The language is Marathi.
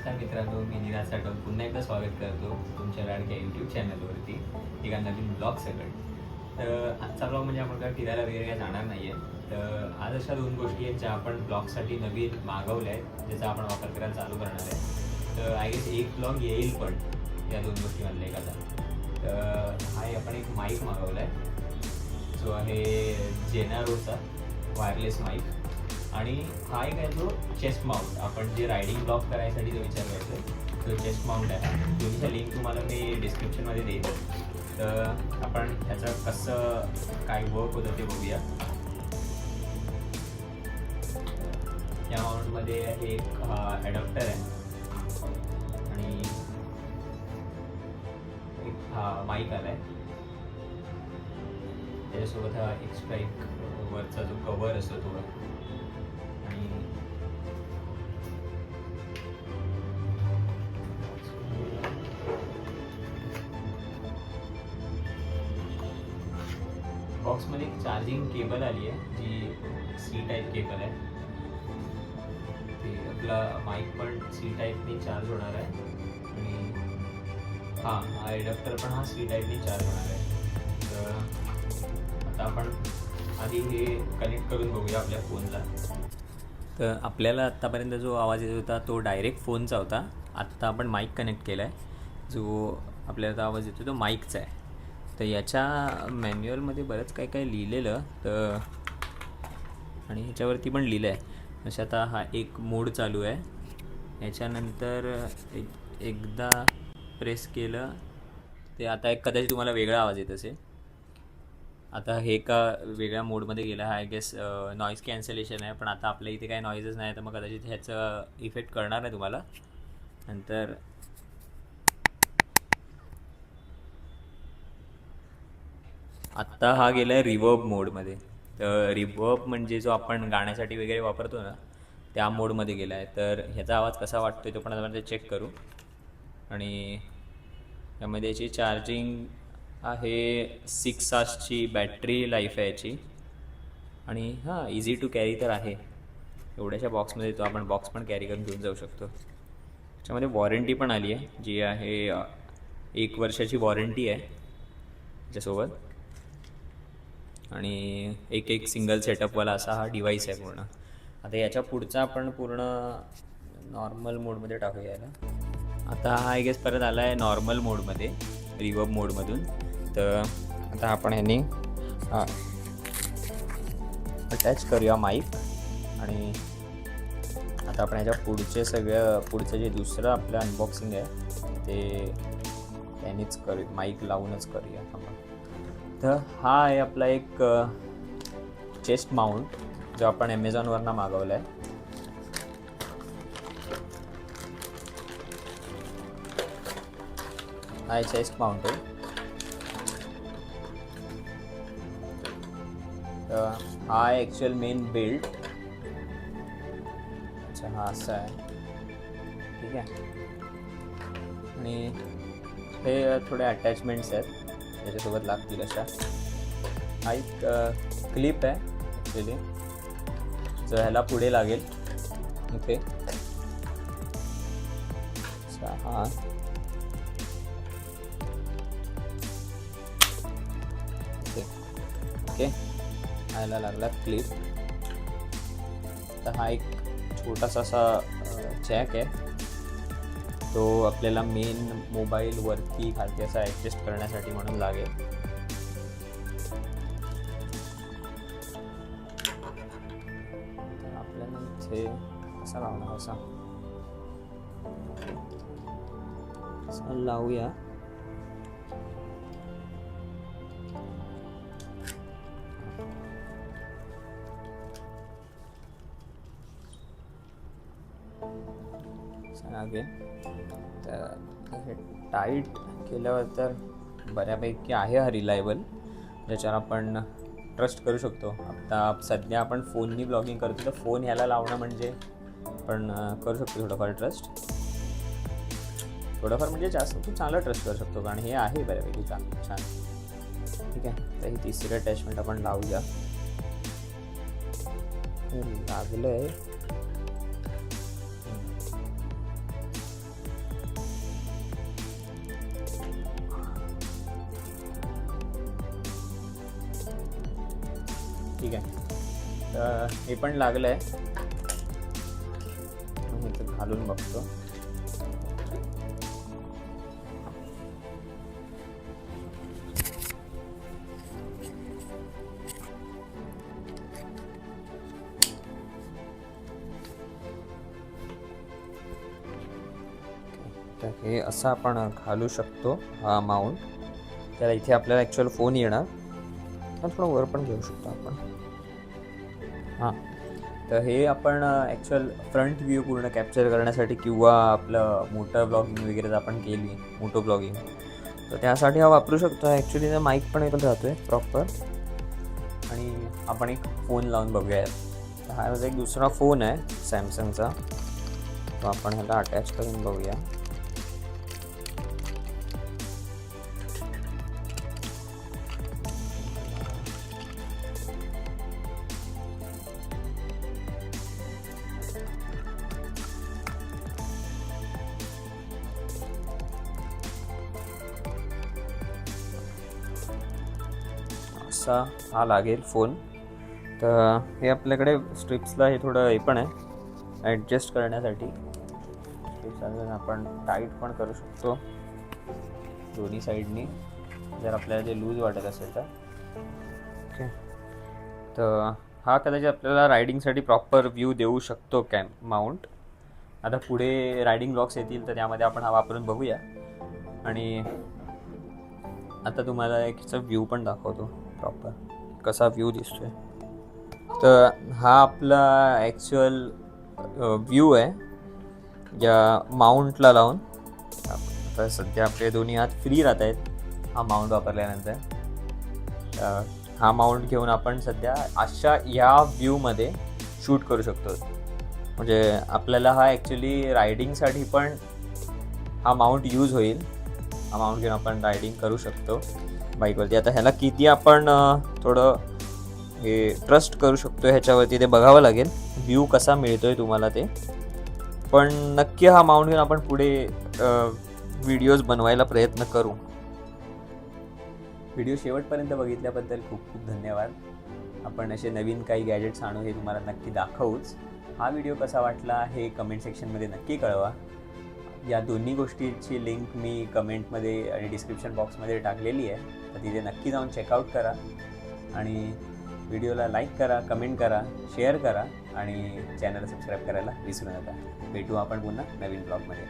नमस्कार मित्रांनो, मी निराज साठवण पुन्हा एकदा स्वागत करतो तुमच्या लाडक्या यूट्यूब चॅनलवरती एका नवीन ब्लॉग सकट. तर आजचा ब्लॉग म्हणजे आपण काय फिरायला वगैरे काय जाणार नाही आहे. तर आज अशा दोन गोष्टी आहेत ज्या आपण ब्लॉगसाठी नवीन मागवल्या आहेत, ज्याचा आपण वापर करायला चालू करणार आहे. तर आय गेस एक ब्लॉग येईल पण या दोन गोष्टीमधला एखादा. तर हा आपण एक माईक मागवला आहे, जो आहे जेनारोचा वायरलेस माईक. आणि हा एक आहे जो चेस्ट माउंट, आपण जे रायडिंग ब्लॉग करायसाठी जो विचार करतो तो चेस्ट माउंट आहे. दोन्हीच्या लिंक तुम्हाला मी डिस्क्रिप्शनमध्ये देईन. तर आपण ह्याचं कसं काय वर्क होतं ते बघूया. या माउंटमध्ये एक ॲडॉप्टर आहे आणि एक हा माईक आला आहे. त्याच्यासोबत हा एक्स्ट्रा एक वरचा जो कवर असतो तो आणि बॉक्समध्ये एक चार्जिंग केबल आली आहे, जी सी टाईप केबल आहे. ते आपला माईक पण सी टाईपने चार्ज होणार आहे आणि हा ॲडॅप्टर पण हा सी टाईपने चार्ज होणार आहे. तर आता आपण आधी हे कनेक्ट करून बघूया आपल्या फोनला. तर आपल्याला आत्तापर्यंत जो आवाज येत होता तो डायरेक्ट फोनचा होता. आत्ता आपण माईक कनेक्ट केला आहे, जो आपल्याला आवाज येतो तो माईकचा आहे. तर याच्या मॅन्युअलमध्ये बरंच काय काय लिहिलेलं तर आणि ह्याच्यावरती पण लिहिलं आहे. जसं आता हा एक मोड चालू आहे, याच्यानंतर एकदा प्रेस केलं ते आता एक कदाचित तुम्हाला वेगळा आवाज येत असेल. आता हे का वेगळ्या मोडमध्ये गेला, हा आय गेस नॉईज कॅन्सलेशन आहे. पण आता आपल्या इथे काय नॉईजच नाही, तर मग कदाचित ह्याचं इफेक्ट कळणार नाही तुम्हाला. नंतर आत्ता हा गेला आहे रिवर्ब मोडमध्ये. तर रिवर्ब म्हणजे जो आपण गाण्यासाठी वगैरे वापरतो ना, त्या मोडमध्ये गेला आहे. तर ह्याचा आवाज कसा वाटतो तो पण आपण चेक करू. आणि यामध्ये याची चार्जिंग आहे 6 तासची बॅटरी लाईफ आहे याची. आणि हां, इझी टू कॅरी तर आहे. एवढ्याशा बॉक्समध्ये तो आपण बॉक्स पण कॅरी करून घेऊन जाऊ शकतो. त्याच्यामध्ये वॉरंटी पण आली आहे, जी आहे 1 वर्षाची वॉरंटी आहे त्याच्यासोबत. आणि एक सिंगल सेटअपवाला असा हा डिव्हाइस आहे पूर्ण. आता याच्या पुढचा आपण पूर्ण नॉर्मल मोडमध्ये टाकूया याला. आता हा आय गेस परत आला आहे नॉर्मल मोडमध्ये, रिवर्ब मोडमधून. तर आता आपण ह्यानी अटॅच करूया माईक. आणि आता आपण ह्याच्या पुढचं जे दुसरं आपलं अनबॉक्सिंग आहे ते त्यानेच करू, माईक लावूनच करूया. तर हा आहे आपला एक चेस्ट माउंट, जो आपण ॲमेझॉनवरनं मागवला आहे. हा चेस्ट माउंट आहे. तर हा आहे ॲक्च्युअल मेन बिल्ड. अच्छा, हा असा आहे, ठीक आहे. आणि हे थोडे अटॅचमेंट्स आहेत त्याच्यासोबत लागतील अशा. हा एक क्लिप आहे ॲक्च्युली, जो ह्याला पुढे लागेल इथे. अच्छा, हा ओके ह्याला लागला क्लिप. तर हा एक छोटासा असा जॅक आहे, तो आपल्याला मेन मोबाईल वरती खालती असा ॲडजस्ट करण्यासाठी म्हणून लागेल. आपल्याला इथे कसा लावणार, असा लावूया. लागेल. तर हे टाईट केल्यावर तर बऱ्यापैकी आहे हा रिलायबल, ज्याच्यावर आपण ट्रस्ट करू शकतो. आता सध्या आपण फोननी ब्लॉगिंग करतो, तर फोन ह्याला लावणं म्हणजे आपण करू शकतो थोडंफार ट्रस्ट. थोडंफार म्हणजे जास्त खूप चांगला ट्रस्ट करू शकतो, कारण हे आहे बऱ्यापैकी छान. ठीक आहे, तर ही तिसरी अटॅचमेंट आपण लावूया. हे लागलं आहे. ठीक आहे. तर हे पण लागलं आहे, इथं घालून बघतो. तर हे असं आपण घालू शकतो हा माउंट. त्याला इथे आपल्याला ॲक्च्युअल फोन येणार, थोडं वर पण घेऊ शकतो आपण. हां, तर हे आपण ॲक्च्युअल फ्रंट व्ह्यू पूर्ण कॅप्चर करण्यासाठी किंवा आपलं मोटर ब्लॉगिंग वगैरे जर आपण केली, मोटो ब्लॉगिंग, तर त्यासाठी हा वापरू शकतो. ॲक्च्युली त्या माईक पण इकडे राहतो आहे प्रॉपर. आणि आपण एक फोन लावून बघूया. तर हा माझा एक दुसरा फोन आहे सॅमसंगचा, तो आपण ह्याला अटॅच करून बघूया. असा हा लागेल फोन. तर हे आपल्याकडे स्ट्रिप्सला हे थोडं हे पण आहे ॲडजस्ट करण्यासाठी. स्ट्रिप्स आपण टाईट पण करू शकतो दोन्ही साईडनी, जर आपल्याला ते लूज वाटत असेल तर. ओके, तर हा कदाचित आपल्याला रायडिंगसाठी प्रॉपर व्ह्यू देऊ शकतो माउंट. आता पुढे रायडिंग ब्लॉग्स येतील तर त्यामध्ये आपण हा वापरून बघूया. आणि आता तुम्हाला एक व्ह्यू पण दाखवतो प्रॉपर कसा व्ह्यू दिसतोय. तर हा आपला ॲक्च्युअल व्ह्यू आहे या माउंटला लावून. आता सध्या आपले दोन्ही हात फ्री राहत आहेत हा माउंट वापरल्यानंतर. हा माउंट घेऊन आपण सध्या अशा या व्ह्यूमध्ये शूट करू शकतो. म्हणजे आपल्याला हा ॲक्च्युली रायडिंगसाठी पण हा माउंट यूज होईल. हा माउंट घेऊन आपण रायडिंग करू शकतो बाईकवरती. आता ह्याला किती आपण थोडं हे ट्रस्ट करू शकतो ह्याच्यावरती ते बघावं लागेल, व्ह्यू कसा मिळतोय तुम्हाला ते. पण नक्की हा माउंट घेऊन आपण पुढे व्हिडिओज बनवायला प्रयत्न करू. व्हिडिओ शेवटपर्यंत बघितल्याबद्दल खूप खूप धन्यवाद. आपण असे नवीन काही गॅजेट्स आणू हे तुम्हाला नक्की दाखवूच. हा व्हिडिओ कसा वाटला हे कमेंट सेक्शनमध्ये नक्की कळवा. या दोन्ही गोष्टीची लिंक मी कमेंटमध्ये आणि डिस्क्रिप्शन बॉक्समध्ये टाकलेली आहे, तर तिथे नक्की जाऊन चेकआउट करा. आणि व्हिडिओला लाईक करा, कमेंट करा, शेअर करा आणि चॅनलला सबस्क्राईब करायला विसरू नका. भेटू आपण पुन्हा नवीन ब्लॉगमध्ये.